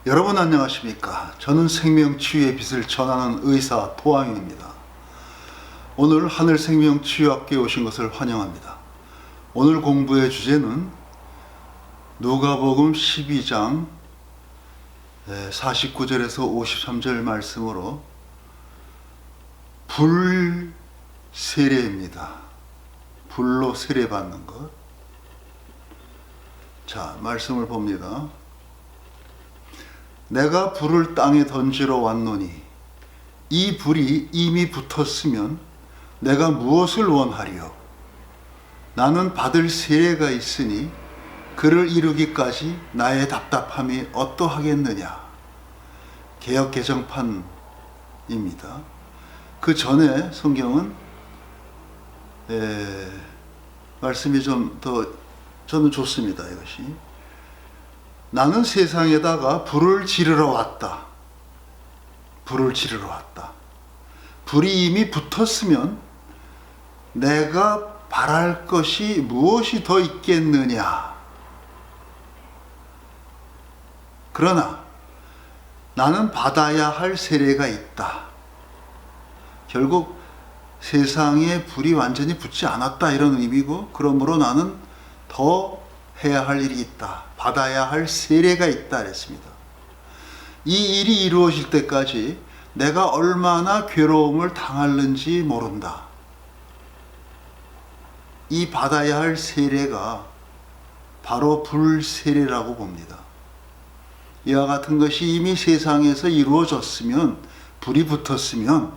여러분 안녕하십니까? 저는 생명치유의 빛을 전하는 의사 도항인입니다. 오늘 하늘생명치유학교에 오신 것을 환영합니다. 오늘 공부의 주제는 누가복음 12장 49절에서 53절 말씀으로 불세례입니다. 불로 세례받는 것. 자, 말씀을 봅니다. 내가 불을 땅에 던지러 왔노니 이 불이 이미 붙었으면 내가 무엇을 원하리요? 나는 받을 세례가 있으니 그를 이루기까지 나의 답답함이 어떠하겠느냐? 개역 개정판입니다. 그 전에 성경은 말씀이 좀 더 저는 좋습니다. 이것이 나는 세상에다가 불을 지르러 왔다. 불을 지르러 왔다. 불이 이미 붙었으면 내가 바랄 것이 무엇이 더 있겠느냐. 그러나 나는 받아야 할 세례가 있다. 결국 세상에 불이 완전히 붙지 않았다 이런 의미고, 그러므로 나는 더 해야 할 일이 있다. 받아야 할 세례가 있다 그랬습니다. 이 일이 이루어질 때까지 내가 얼마나 괴로움을 당할는지 모른다. 이 받아야 할 세례가 바로 불세례라고 봅니다. 이와 같은 것이 이미 세상에서 이루어졌으면, 불이 붙었으면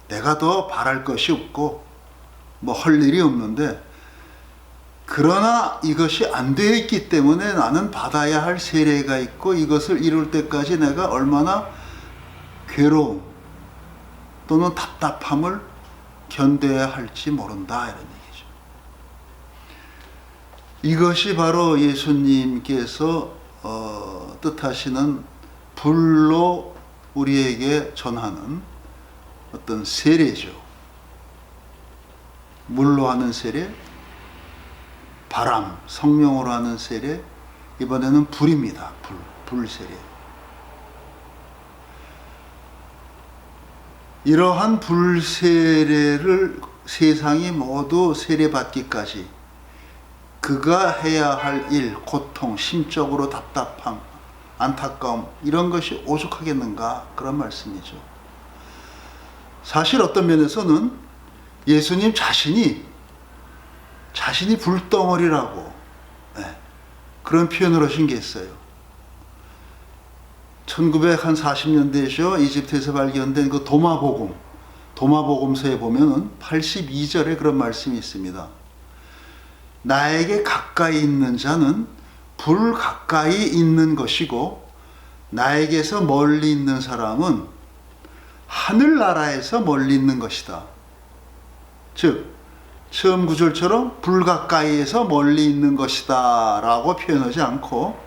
내가 더 바랄 것이 없고 뭐 할 일이 없는데, 그러나 이것이 안 되어 있기 때문에 나는 받아야 할 세례가 있고, 이것을 이룰 때까지 내가 얼마나 괴로움 또는 답답함을 견뎌야 할지 모른다 이런 얘기죠. 이것이 바로 예수님께서 뜻하시는 불로 우리에게 전하는 어떤 세례죠. 물로 하는 세례, 바람, 성령으로 하는 세례, 이번에는 불입니다. 불세례. 이러한 불세례를 세상이 모두 세례받기까지 그가 해야 할 일, 고통, 심적으로 답답함, 안타까움, 이런 것이 오죽하겠는가, 그런 말씀이죠. 사실 어떤 면에서는 예수님 자신이 불덩어리라고 그런 표현을 하신 게 있어요. 1940년대죠. 이집트에서 발견된 그 도마복음서에 보면은 82절에 그런 말씀이 있습니다. 나에게 가까이 있는 자는 불 가까이 있는 것이고, 나에게서 멀리 있는 사람은 하늘나라에서 멀리 있는 것이다. 즉 처음 구절처럼 불 가까이에서 멀리 있는 것이다 라고 표현하지 않고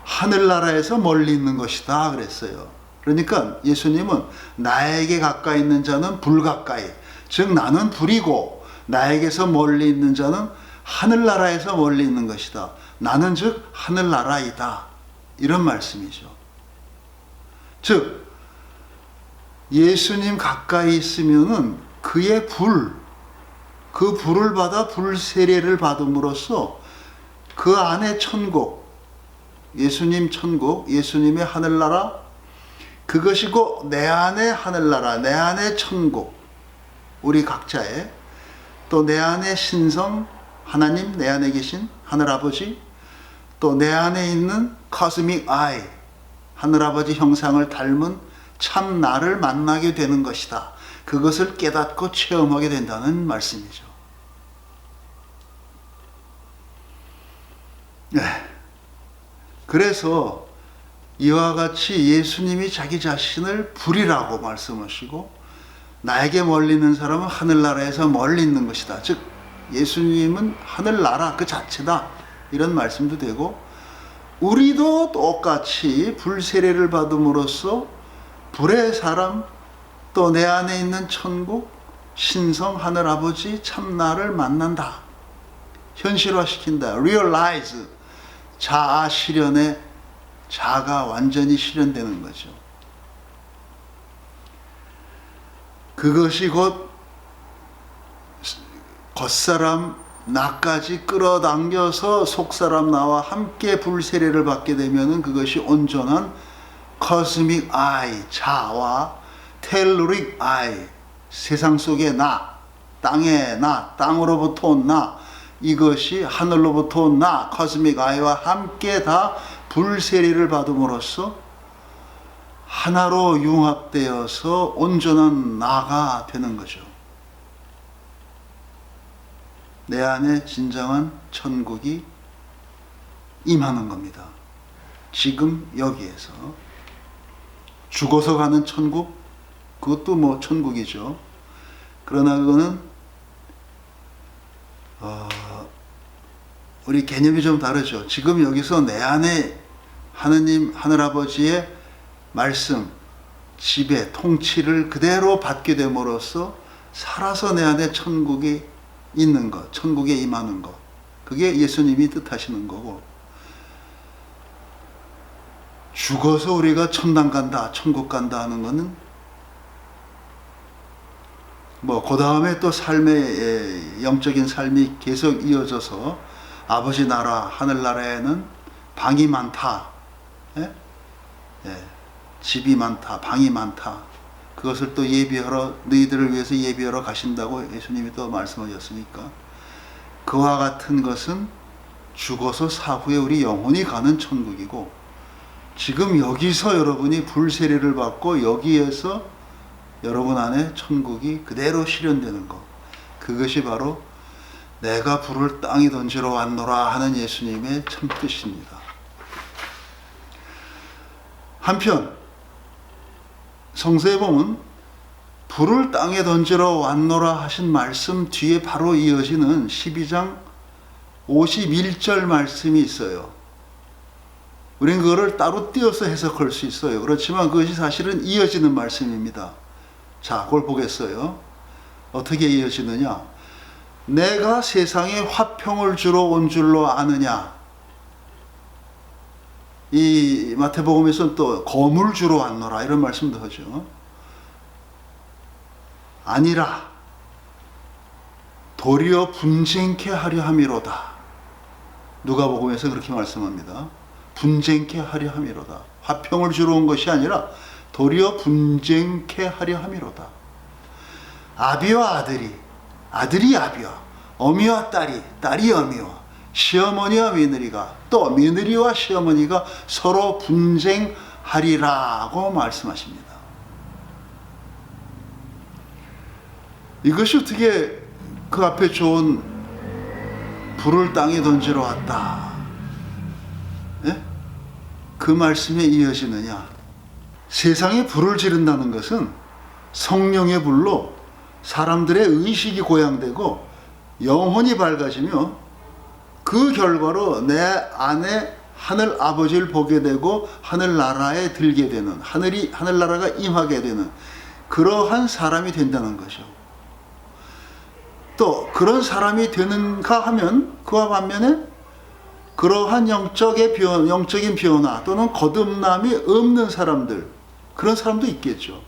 하늘나라에서 멀리 있는 것이다 그랬어요. 그러니까 예수님은 나에게 가까이 있는 자는 불 가까이, 즉 나는 불이고 나에게서 멀리 있는 자는 하늘나라에서 멀리 있는 것이다. 나는 즉 하늘나라이다, 이런 말씀이죠. 즉 예수님 가까이 있으면은 그의 그 불을 받아 불세례를 받음으로써 그 안에 천국, 예수님 천국, 예수님의 하늘나라, 그것이고 내 안에 하늘나라, 내 안에 천국, 우리 각자의, 또 내 안에 신성, 하나님, 내 안에 계신 하늘아버지, 또 내 안에 있는 코스믹 아이, 하늘아버지 형상을 닮은 참 나를 만나게 되는 것이다. 그것을 깨닫고 체험하게 된다는 말씀이죠. 그래서 이와 같이 예수님이 자기 자신을 불이라고 말씀하시고, 나에게 멀리 있는 사람은 하늘나라에서 멀리 있는 것이다. 즉 예수님은 하늘나라 그 자체다, 이런 말씀도 되고, 우리도 똑같이 불세례를 받음으로써 불의 사람, 또 내 안에 있는 천국, 신성, 하늘아버지, 참나를 만난다. 현실화시킨다. realize, 자아 실현의 자가 완전히 실현되는 거죠. 그것이 곧 겉사람 나까지 끌어당겨서 속사람 나와 함께 불세례를 받게 되면은 그것이 온전한 코스믹 아이, 자와 텔루릭 아이, 세상 속의 나, 땅의 나, 땅으로부터 온 나, 이것이 하늘로부터 온 나, 코스믹 아이와 함께 다 불세례를 받음으로써 하나로 융합되어서 온전한 나가 되는 거죠. 내 안에 진정한 천국이 임하는 겁니다. 지금 여기에서 죽어서 가는 천국, 그것도 뭐 천국이죠. 그러나 그거는 우리 개념이 좀 다르죠. 지금 여기서 내 안에 하느님 하늘아버지의 말씀, 지배, 통치를 그대로 받게 됨으로써 살아서 내 안에 천국이 있는 것, 천국에 임하는 것, 그게 예수님이 뜻하시는 거고, 죽어서 우리가 천당 간다, 천국 간다 하는 거는 뭐 그 다음에 또 삶의 영적인 삶이 계속 이어져서 아버지 나라, 하늘나라에는 방이 많다, 집이 많다, 방이 많다, 그것을 또 예비하러, 너희들을 위해서 예비하러 가신다고 예수님이 또 말씀하셨으니까, 그와 같은 것은 죽어서 사후에 우리 영혼이 가는 천국이고, 지금 여기서 여러분이 불세례를 받고 여기에서 여러분 안에 천국이 그대로 실현되는 것, 그것이 바로 내가 불을 땅에 던지러 왔노라 하는 예수님의 참 뜻입니다. 한편 성서에 보면 불을 땅에 던지러 왔노라 하신 말씀 뒤에 바로 이어지는 12장 51절 말씀이 있어요. 우리는 그거를 따로 띄어서 해석할 수 있어요. 그렇지만 그것이 사실은 이어지는 말씀입니다. 자, 그걸 보겠어요. 어떻게 이어지느냐? 내가 세상에 화평을 주러 온 줄로 아느냐? 이 마태복음에서는 또 검을 주러 왔노라 이런 말씀도 하죠. 아니라 도리어 분쟁케 하려 함이로다. 누가복음에서 그렇게 말씀합니다. 분쟁케 하려 함이로다. 화평을 주러 온 것이 아니라 도리어 분쟁케 하려 함이로다. 아비와 아들이, 아들이 아비와, 어미와 딸이, 딸이 어미와, 시어머니와 며느리가, 또 며느리와 시어머니가 서로 분쟁하리라고 말씀하십니다. 이것이 어떻게 그 앞에 좋은 불을 땅에 던지러 왔다, 그 말씀에 이어지느냐? 세상에 불을 지른다는 것은 성령의 불로 사람들의 의식이 고양되고 영혼이 밝아지며 그 결과로 내 안에 하늘 아버지를 보게 되고 하늘나라에 들게 되는, 하늘나라가 임하게 되는 그러한 사람이 된다는 것이죠. 또 그런 사람이 되는가 하면 그와 반면에 그러한 영적인 변화 또는 거듭남이 없는 사람들, 그런 사람도 있겠죠.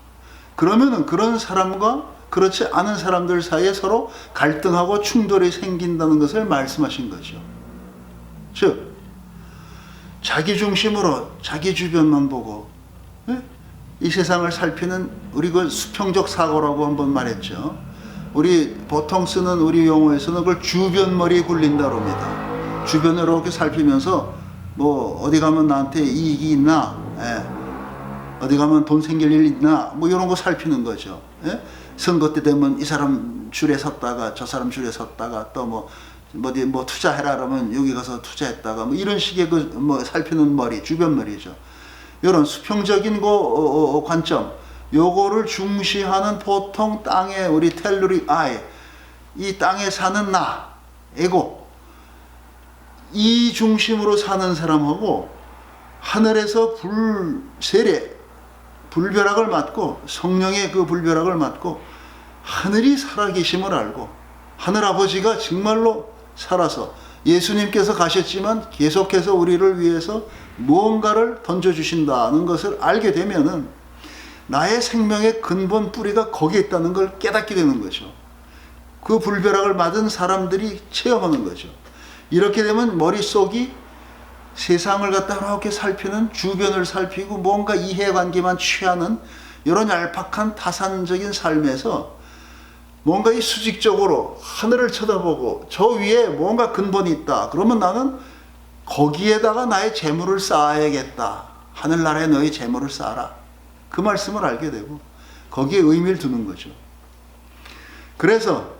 그러면은 그런 사람과 그렇지 않은 사람들 사이에 서로 갈등하고 충돌이 생긴다는 것을 말씀하신 거죠. 즉, 자기 중심으로 자기 주변만 보고 이 세상을 살피는 우리 그 수평적 사고라고 한번 말했죠. 우리 보통 쓰는 우리 용어에서는 그걸 주변머리 굴린다고 합니다. 주변을 이렇게 살피면서 뭐 어디 가면 나한테 이익이 있나, 어디 가면 돈 생길 일 있나, 뭐 이런 거 살피는 거죠. 선거 때 되면 이 사람 줄에 섰다가 저 사람 줄에 섰다가 또 뭐 투자해라 그러면 여기 가서 투자했다가 뭐 이런 식의 그 뭐 살피는 머리, 주변머리죠. 이런 수평적인 관점, 요거를 중시하는 보통 땅에 우리 텔루릭 아이, 이 땅에 사는 나, 에고, 이 중심으로 사는 사람하고 하늘에서 불세례, 불벼락을 맞고 성령의 그 불벼락을 맞고 하늘이 살아계심을 알고 하늘아버지가 정말로 살아서 예수님께서 가셨지만 계속해서 우리를 위해서 무언가를 던져주신다는 것을 알게 되면은 나의 생명의 근본 뿌리가 거기에 있다는 걸 깨닫게 되는 거죠. 그 불벼락을 맞은 사람들이 체험하는 거죠. 이렇게 되면 머릿속이 세상을 갖다 이렇게 살피는, 주변을 살피고 뭔가 이해관계만 취하는 이런 얄팍한 타산적인 삶에서 뭔가 이 수직적으로 하늘을 쳐다보고 저 위에 뭔가 근본이 있다. 그러면 나는 거기에다가 나의 재물을 쌓아야겠다. 하늘나라에 너희 재물을 쌓아라. 그 말씀을 알게 되고 거기에 의미를 두는 거죠. 그래서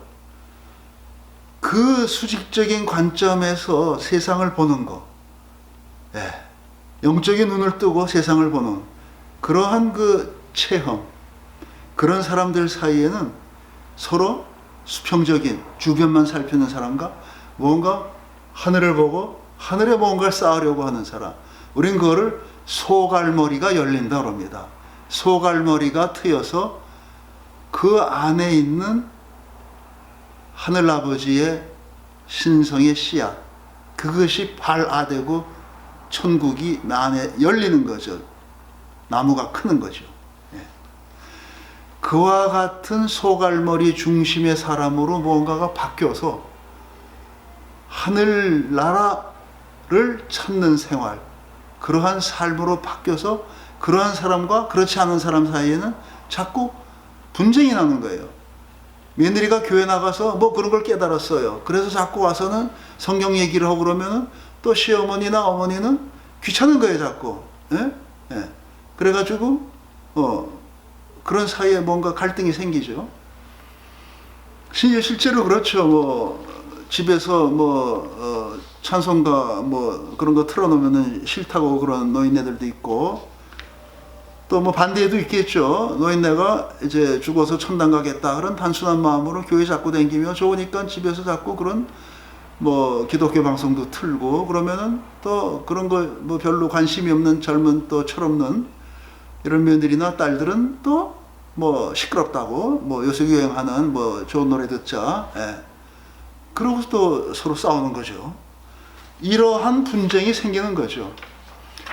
그 수직적인 관점에서 세상을 보는 거, 영적인 눈을 뜨고 세상을 보는 그러한 그 체험, 그런 사람들 사이에는 서로 수평적인 주변만 살피는 사람과 뭔가 하늘을 보고 하늘에 뭔가를 쌓으려고 하는 사람, 우린 그거를 소갈머리가 열린다고 합니다. 소갈머리가 트여서 그 안에 있는 하늘아버지의 신성의 씨앗, 그것이 발아되고 천국이 나 안에 열리는 거죠. 나무가 크는 거죠. 그와 같은 소갈머리 중심의 사람으로 뭔가가 바뀌어서 하늘나라를 찾는 생활, 그러한 삶으로 바뀌어서 그러한 사람과 그렇지 않은 사람 사이에는 자꾸 분쟁이 나는 거예요. 며느리가 교회 나가서 뭐 그런 걸 깨달았어요. 그래서 자꾸 와서는 성경 얘기를 하고 그러면은 또 시어머니나 어머니는 귀찮은 거예요, 자꾸. 그래가지고 그런 사이에 뭔가 갈등이 생기죠. 실제로 그렇죠. 뭐 집에서 찬송가 그런 거 틀어놓으면은 싫다고 그런 노인네들도 있고, 또 반대에도 있겠죠. 노인네가 이제 죽어서 천당 가겠다 그런 단순한 마음으로 교회 자꾸 다니며 좋으니까 집에서 자꾸 그런 기독교 방송도 틀고 그러면은 또 그런 거 별로 관심이 없는 젊은 또 철없는 이런 며느리나 딸들은 또 시끄럽다고 요새 유행하는 좋은 노래 듣자. 그러고 또 서로 싸우는 거죠. 이러한 분쟁이 생기는 거죠.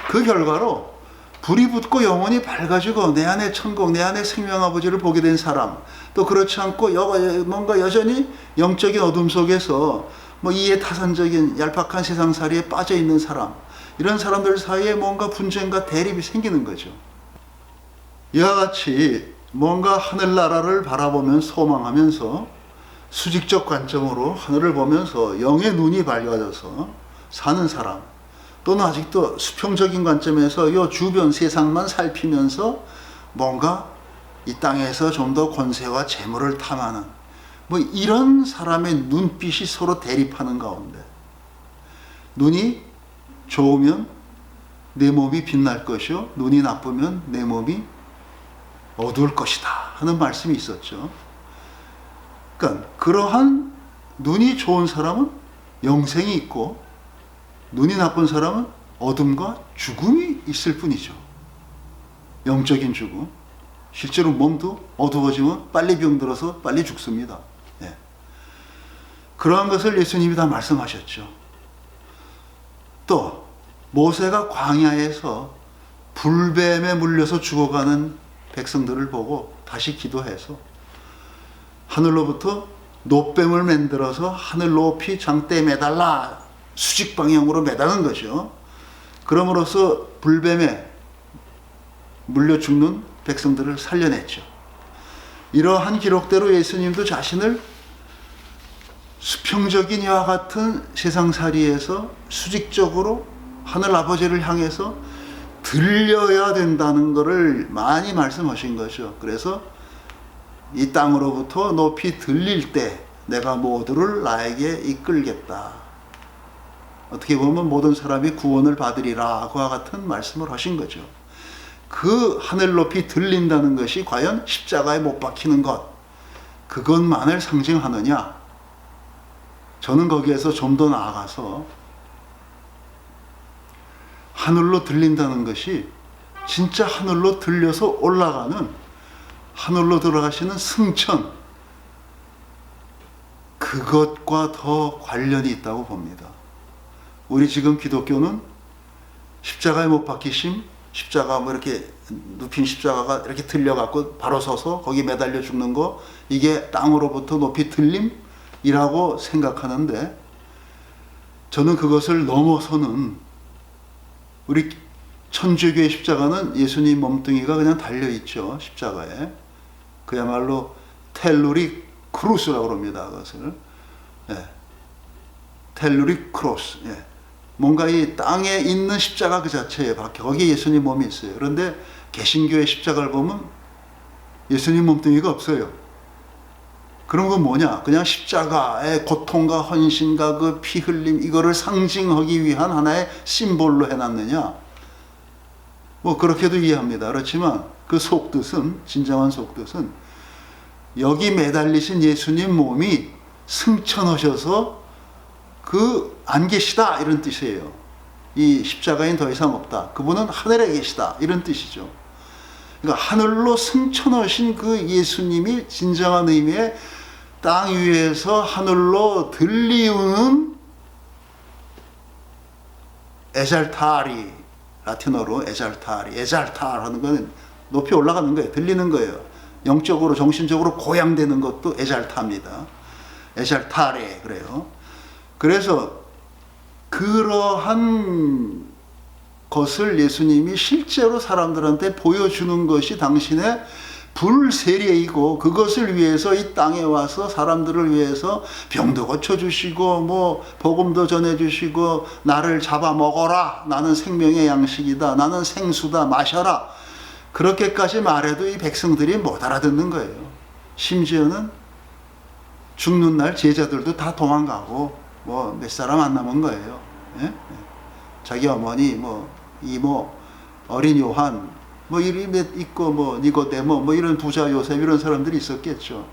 그 결과로 불이 붙고 영혼이 밝아지고 내 안에 천국, 내 안에 생명 아버지를 보게 된 사람, 또 그렇지 않고 뭔가 여전히 영적인 어둠 속에서 이해 타산적인 얄팍한 세상살이에 빠져 있는 사람, 이런 사람들 사이에 뭔가 분쟁과 대립이 생기는 거죠. 이와 같이 뭔가 하늘나라를 바라보면서 소망하면서 수직적 관점으로 하늘을 보면서 영의 눈이 밝아져서 사는 사람, 또는 아직도 수평적인 관점에서 이 주변 세상만 살피면서 뭔가 이 땅에서 좀 더 권세와 재물을 탐하는 이런 사람의 눈빛이 서로 대립하는 가운데, 눈이 좋으면 내 몸이 빛날 것이요 눈이 나쁘면 내 몸이 어두울 것이다 하는 말씀이 있었죠. 그러니까 그러한 눈이 좋은 사람은 영생이 있고 눈이 나쁜 사람은 어둠과 죽음이 있을 뿐이죠. 영적인 죽음. 실제로 몸도 어두워지면 빨리 병들어서 빨리 죽습니다. 그러한 것을 예수님이 다 말씀하셨죠. 또 모세가 광야에서 불뱀에 물려서 죽어가는 백성들을 보고 다시 기도해서 하늘로부터 놋뱀을 만들어서 하늘 높이 장대에 매달라, 수직 방향으로 매다는 거죠. 그럼으로써 불뱀에 물려 죽는 백성들을 살려냈죠. 이러한 기록대로 예수님도 자신을 수평적인 이와 같은 세상살이에서 수직적으로 하늘 아버지를 향해서 들려야 된다는 것을 많이 말씀하신 거죠. 그래서 이 땅으로부터 높이 들릴 때 내가 모두를 나에게 이끌겠다. 어떻게 보면 모든 사람이 구원을 받으리라 그와 같은 말씀을 하신 거죠. 그 하늘 높이 들린다는 것이 과연 십자가에 못 박히는 것, 그것만을 상징하느냐? 저는 거기에서 좀 더 나아가서 하늘로 들린다는 것이 진짜 하늘로 들려서 올라가는, 하늘로 들어가시는 승천, 그것과 더 관련이 있다고 봅니다. 우리 지금 기독교는 십자가에 못 박히심, 십자가 뭐 이렇게 눕힌 십자가가 이렇게 들려갖고 바로 서서 거기 매달려 죽는 거, 이게 땅으로부터 높이 들림이라고 생각하는데, 저는 그것을 넘어서는 우리 천주교의 십자가는 예수님 몸뚱이가 그냥 달려있죠. 십자가에. 그야말로 텔루리 크루스라고 합니다. 그것을. 예. 텔루리 크로스. 예. 뭔가 이 땅에 있는 십자가 그 자체에 박혀. 거기에 예수님 몸이 있어요. 그런데 개신교의 십자가를 보면 예수님 몸뚱이가 없어요. 그런 건 뭐냐? 그냥 십자가의 고통과 헌신과 그 피 흘림, 이거를 상징하기 위한 하나의 심볼로 해놨느냐? 뭐 그렇게도 이해합니다. 그렇지만 그 속뜻은, 진정한 속뜻은 여기 매달리신 예수님 몸이 승천하셔서 안 계시다, 이런 뜻이에요. 이 십자가인 더 이상 없다. 그분은 하늘에 계시다, 이런 뜻이죠. 그러니까 하늘로 승천하신 그 예수님이 진정한 의미의 땅 위에서 하늘로 들리우는 에잘타리, 라틴어로 에잘타리, 에잘타 하는 건 높이 올라가는 거예요. 들리는 거예요. 영적으로, 정신적으로 고양되는 것도 에잘타입니다. 에잘타레, 그래요. 그래서 그러한 것을 예수님이 실제로 사람들한테 보여주는 것이 당신의 불세례이고, 그것을 위해서 이 땅에 와서 사람들을 위해서 병도 고쳐주시고 뭐 복음도 전해주시고, 나를 잡아먹어라, 나는 생명의 양식이다, 나는 생수다, 마셔라, 그렇게까지 말해도 이 백성들이 못 알아듣는 거예요. 심지어는 죽는 날 제자들도 다 도망가고 뭐 몇 사람 안 남은 거예요. 예? 자기 어머니, 뭐 이모, 어린 요한, 뭐 이름이 있고, 뭐 니고데모, 뭐 이런 부자 요셉, 이런 사람들이 있었겠죠.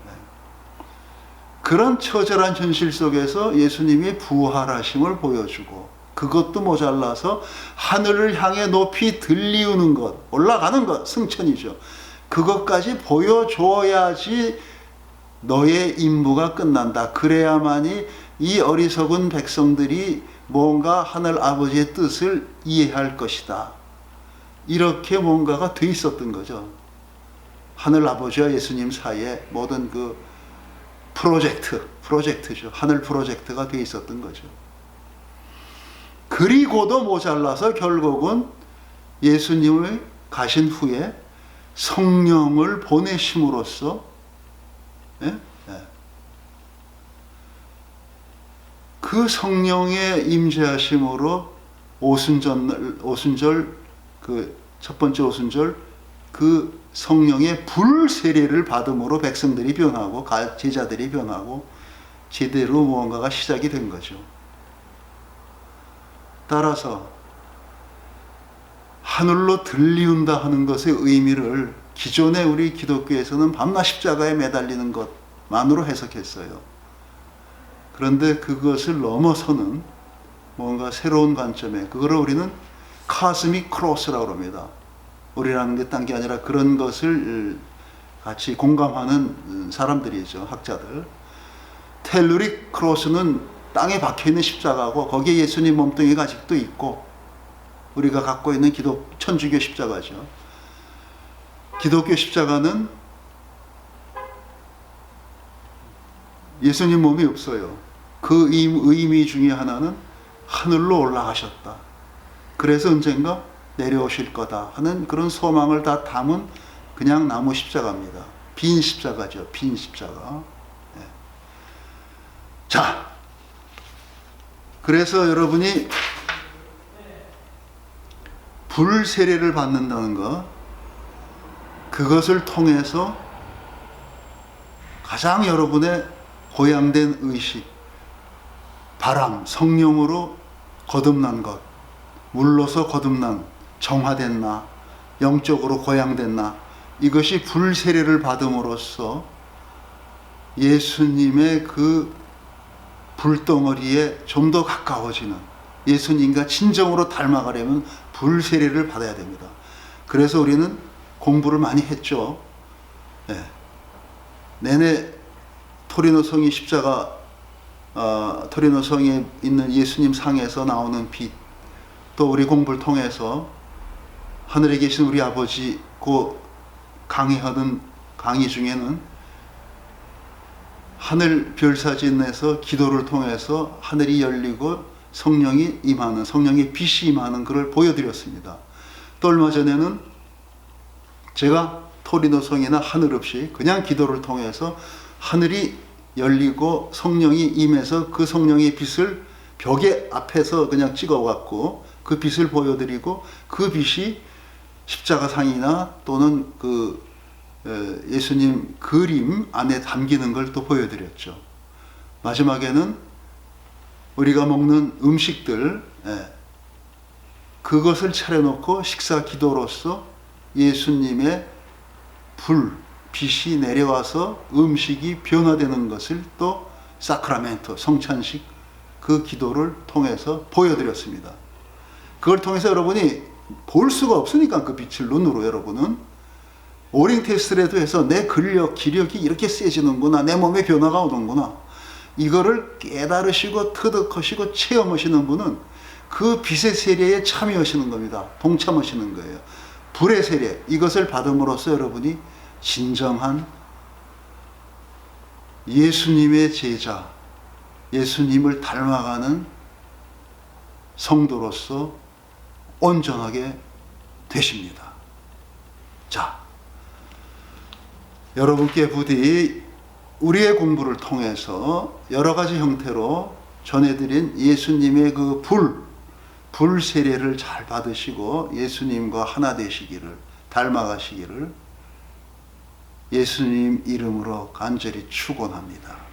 그런 처절한 현실 속에서 예수님이 부활하심을 보여주고, 그것도 모자라서 하늘을 향해 높이 들리우는 것, 올라가는 것, 승천이죠. 그것까지 보여줘야지 너의 임무가 끝난다. 그래야만이 이 어리석은 백성들이 뭔가 하늘 아버지의 뜻을 이해할 것이다. 이렇게 뭔가가 돼 있었던 거죠. 하늘 아버지와 예수님 사이에 모든 그 프로젝트죠. 하늘 프로젝트가 돼 있었던 거죠. 그리고도 모자라서 결국은 예수님을 가신 후에 성령을 보내심으로써, 예? 예. 그 성령의 임재하심으로 오순절, 그 첫 번째 오순절, 그 성령의 불세례를 받음으로 백성들이 변하고 제자들이 변하고 제대로 무언가가 시작이 된 거죠. 따라서 하늘로 들리운다 하는 것의 의미를 기존에 우리 기독교에서는 밤낮 십자가에 매달리는 것만으로 해석했어요. 그런데 그것을 넘어서는 뭔가 새로운 관점에, 그거를 우리는 카스믹 크로스라고 합니다. 우리라는 게 딴 게 아니라 그런 것을 같이 공감하는 사람들이죠, 학자들. 텔루리 크로스는 땅에 박혀있는 십자가고, 거기에 예수님 몸뚱이가 아직도 있고, 우리가 갖고 있는 천주교 십자가죠. 기독교 십자가는 예수님 몸이 없어요. 그 의미 중에 하나는 하늘로 올라가셨다. 그래서 언젠가 내려오실 거다 하는 그런 소망을 다 담은 그냥 나무 십자가입니다. 빈 십자가죠. 빈 십자가. 네. 자, 그래서 여러분이 불세례를 받는다는 것, 그것을 통해서 가장 여러분의 고양된 의식, 바람, 성령으로 거듭난 것, 물로서 거듭난, 정화된 나, 영적으로 고양된 나, 이것이 불세례를 받음으로써 예수님의 그 불덩어리에 좀 더 가까워지는, 예수님과 진정으로 닮아가려면 불세례를 받아야 됩니다. 그래서 우리는 공부를 많이 했죠. 네. 내내 토리노 성이 십자가, 토리노 성에 있는 예수님 상에서 나오는 빛, 또 우리 공부를 통해서 하늘에 계신 우리 아버지 그 강의하던 강의 중에는 하늘 별사진에서 기도를 통해서 하늘이 열리고 성령이 임하는, 성령의 빛이 임하는 것을 보여드렸습니다. 또 얼마 전에는 제가 토리노성이나 하늘 없이 그냥 기도를 통해서 하늘이 열리고 성령이 임해서 그 성령의 빛을 벽에 앞에서 그냥 찍어갖고 그 빛을 보여드리고 그 빛이 십자가상이나 또는 그 예수님 그림 안에 담기는 걸 또 보여드렸죠. 마지막에는 우리가 먹는 음식들, 그것을 차려놓고 식사 기도로서 예수님의 빛이 내려와서 음식이 변화되는 것을 또 사크라멘토, 성찬식 그 기도를 통해서 보여드렸습니다. 그걸 통해서 여러분이 볼 수가 없으니까 그 빛을 눈으로 여러분은 오링 테스트라도 해서 내 근력, 기력이 이렇게 세지는구나, 내 몸에 변화가 오는구나, 이거를 깨달으시고 터득하시고 체험하시는 분은 그 빛의 세례에 참여하시는 겁니다. 동참하시는 거예요. 불의 세례, 이것을 받음으로써 여러분이 진정한 예수님의 제자, 예수님을 닮아가는 성도로서 온전하게 되십니다. 자, 여러분께 부디 우리의 공부를 통해서 여러 가지 형태로 전해드린 예수님의 그 불 세례를 잘 받으시고 예수님과 하나 되시기를, 닮아가시기를 예수님 이름으로 간절히 축원합니다.